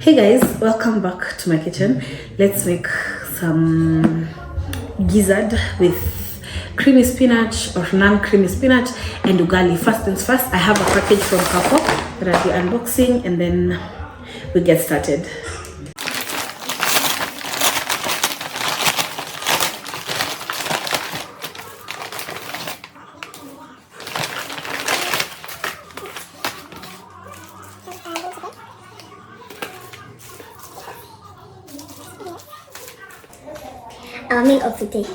Hey guys, welcome back to my kitchen. Let's make some gizzard with creamy spinach or non-creamy spinach and ugali. First things first, I have a package from Kapo that I'll be unboxing and then we get started. Our meal of the day.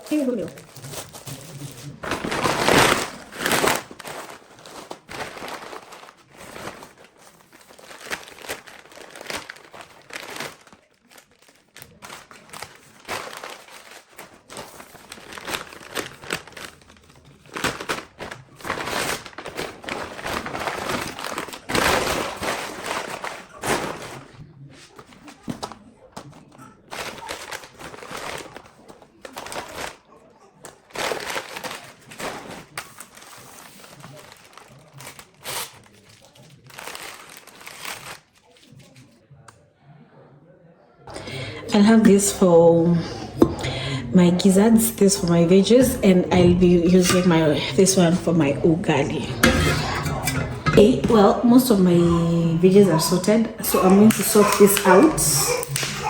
Here we go. I'll have this for my gizzards, this for my veggies, and I'll be using this one for my ugali. Okay, well, most of my veggies are sorted, so I'm going to sort this out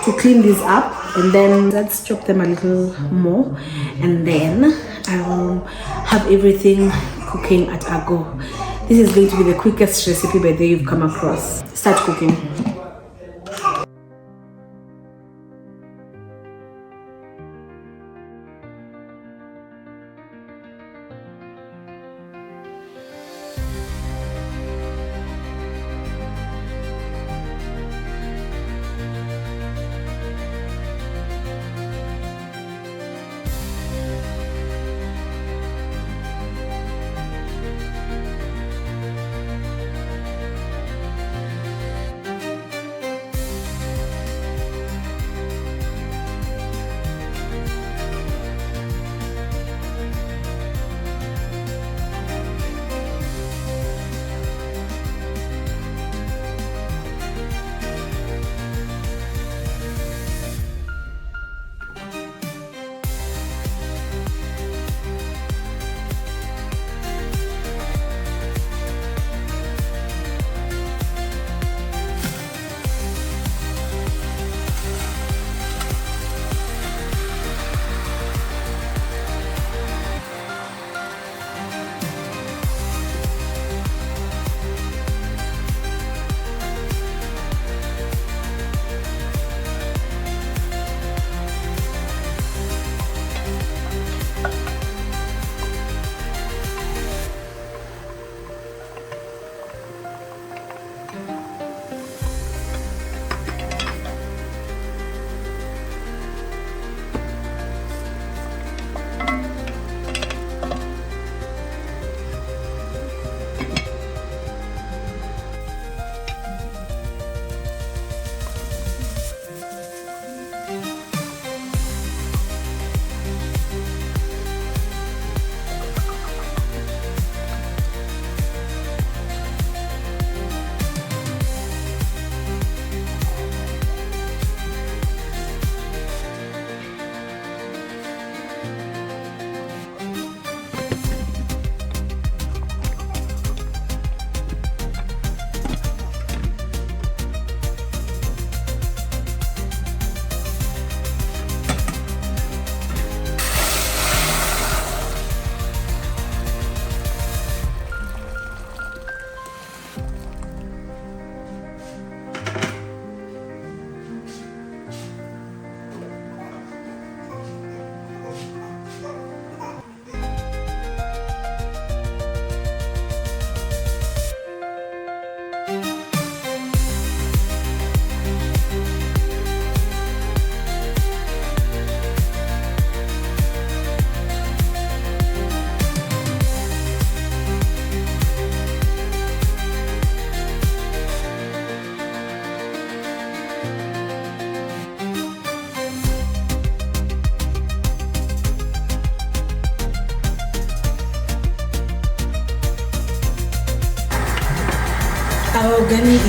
to clean this up, and then let's chop them a little more, and then I'll have everything cooking at a go. This is going to be the quickest recipe by the way you've come across. Start cooking.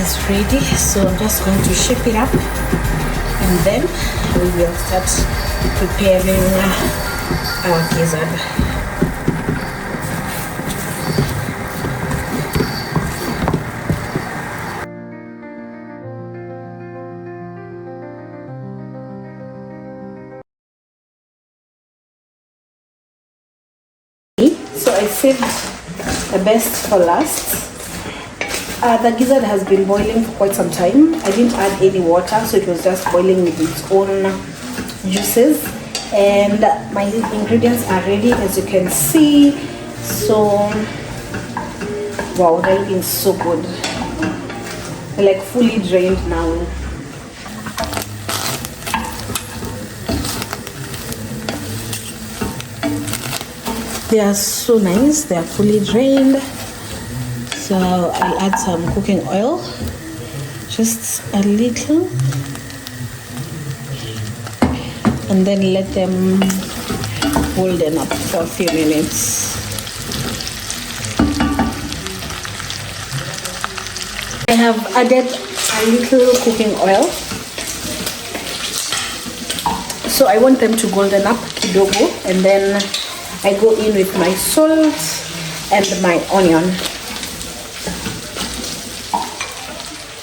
is ready, so I'm just going to shape it up, and then we will start preparing our gizzard. So I saved the best for last. The gizzard has been boiling for quite some time. I didn't add any water, so it was just boiling with its own juices. And my ingredients are ready, as you can see. So, wow, they're looking so good. They're like fully drained now. They are so nice. They are fully drained. So I'll add some cooking oil, just a little, and then let them golden up for a few minutes. I have added a little cooking oil, so I want them to golden up kidogo, and then I go in with my salt and my onion.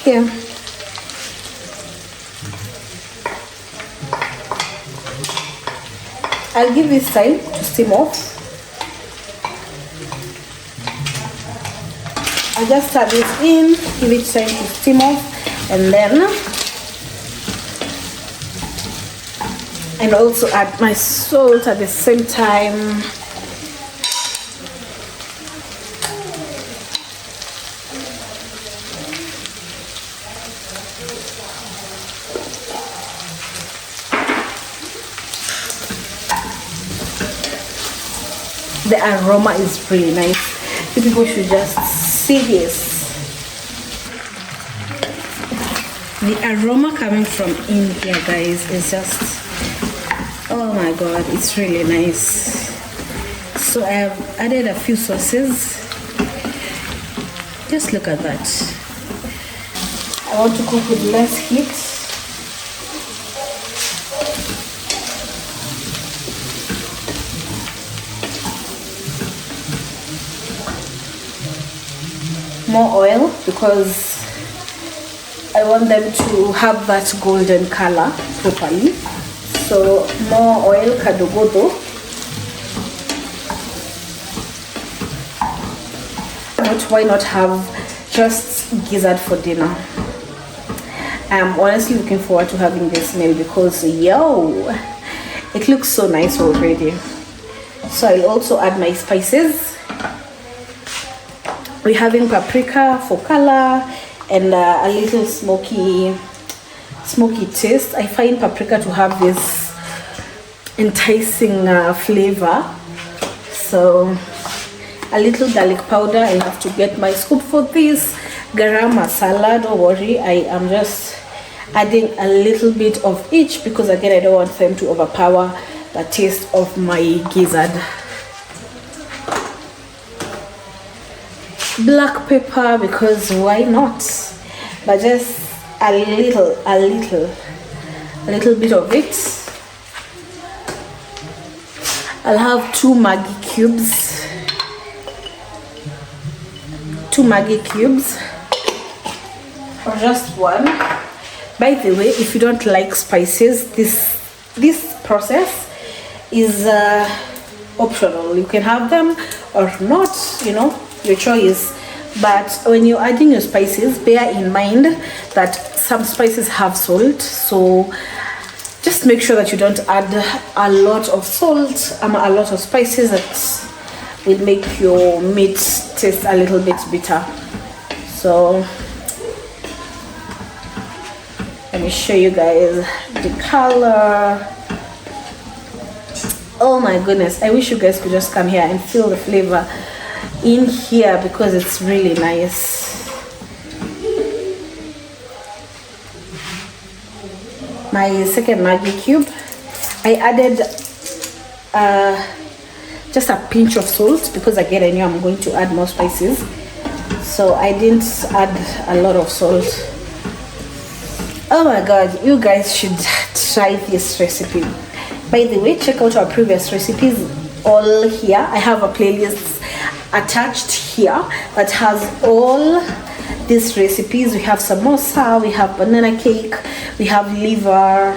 Here. I'll give this time to steam off. I just stir this in, give it time to steam off, and also add my salt at the same time. The aroma is really nice. You people should just see this. The aroma coming from in here, guys, is just, oh my god, it's really nice. So I have added a few sauces. Just look at that. I want to cook with less heat. More oil, because I want them to have that golden color properly. So more oil kadogodo. But why not have just gizzard for dinner? I'm honestly looking forward to having this meal because it looks so nice already. So I'll also add my spices. We're having paprika for color and a little smoky taste. I find paprika to have this enticing flavor. So a little garlic powder. I have to get my scoop for this. Garam masala, don't worry. I am just adding a little bit of each because again I don't want them to overpower the taste of my gizzard. Black pepper, because why not? But just a little bit of it. I'll have 2 Maggi cubes or just one. By the way, if you don't like spices, this process is optional. You can have them or not, your choice. But when you're adding your spices, bear in mind that some spices have salt, so just make sure that you don't add a lot of salt, a lot of spices that will make your meat taste a little bit bitter. So let me show you guys the color. Oh my goodness, I wish you guys could just come here and feel the flavor in here because it's really nice. My second Maggi cube, I added just a pinch of salt because again I knew I'm going to add more spices. so I didn't add a lot of salt. Oh my god, you guys should try this recipe. By the way, check out our previous recipes all here. I have a playlist attached here that has all these recipes. We have samosa, we have banana cake, we have liver.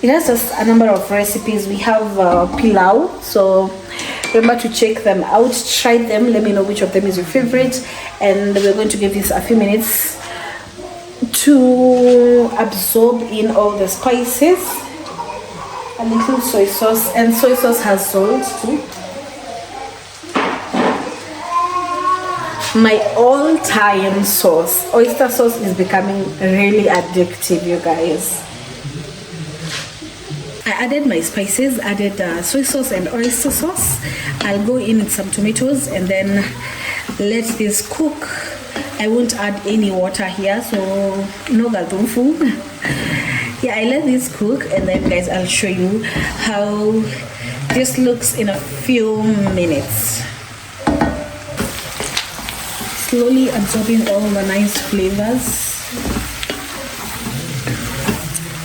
It has just a number of recipes. We have pilau, so remember to check them out, try them, let me know which of them is your favorite, and we're going to give this a few minutes to absorb in all the spices. A little soy sauce, and soy sauce has salt too. My all-time sauce, oyster sauce, is becoming really addictive, you guys. I added my spices, added soy sauce and oyster sauce. I'll go in with some tomatoes and then let this cook. I won't add any water here, so no galtumfu. Yeah, I let this cook, and then guys, I'll show you how this looks in a few minutes. Slowly absorbing all the nice flavors.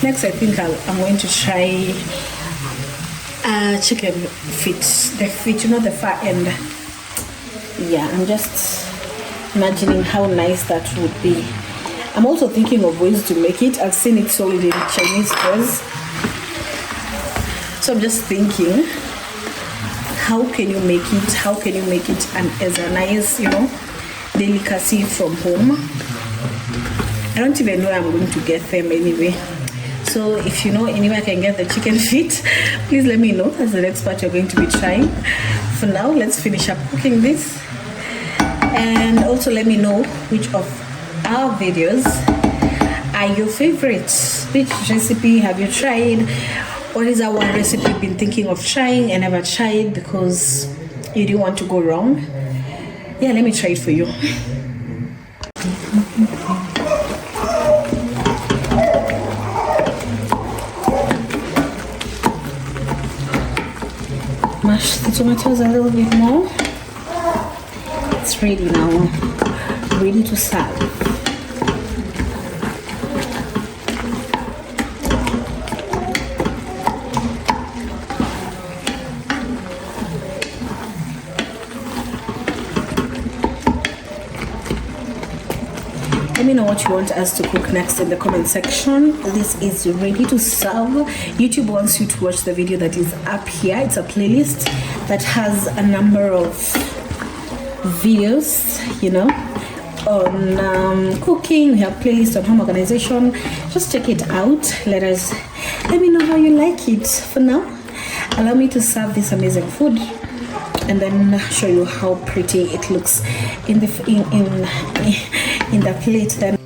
Next, I think I'm going to try chicken feet. The feet, you know, the far end. Yeah, I'm just imagining how nice that would be. I'm also thinking of ways to make it. I've seen it sold in Chinese stores. So I'm just thinking, how can you make it? How can you make it as a nice, you know, delicacy from home? I don't even know where I'm going to get them anyway. So if you know anywhere I can get the chicken feet, please let me know. That's the next part you're going to be trying. For now, let's finish up cooking this. And also let me know which of our videos are your favorites. Which recipe have you tried? What is that one recipe you've been thinking of trying and never tried because you didn't want to go wrong? Yeah, let me try it for you. Mash the tomatoes a little bit more. It's ready now, ready to serve. Let me know what you want us to cook next in the comment section. This is ready to serve. YouTube wants you to watch the video that is up here. It's a playlist that has a number of videos, you know, on cooking. We have playlists on home organization. Just check it out. Let me know how you like it. For now, allow me to serve this amazing food and then show you how pretty it looks in the plate. Then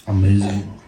Amazing.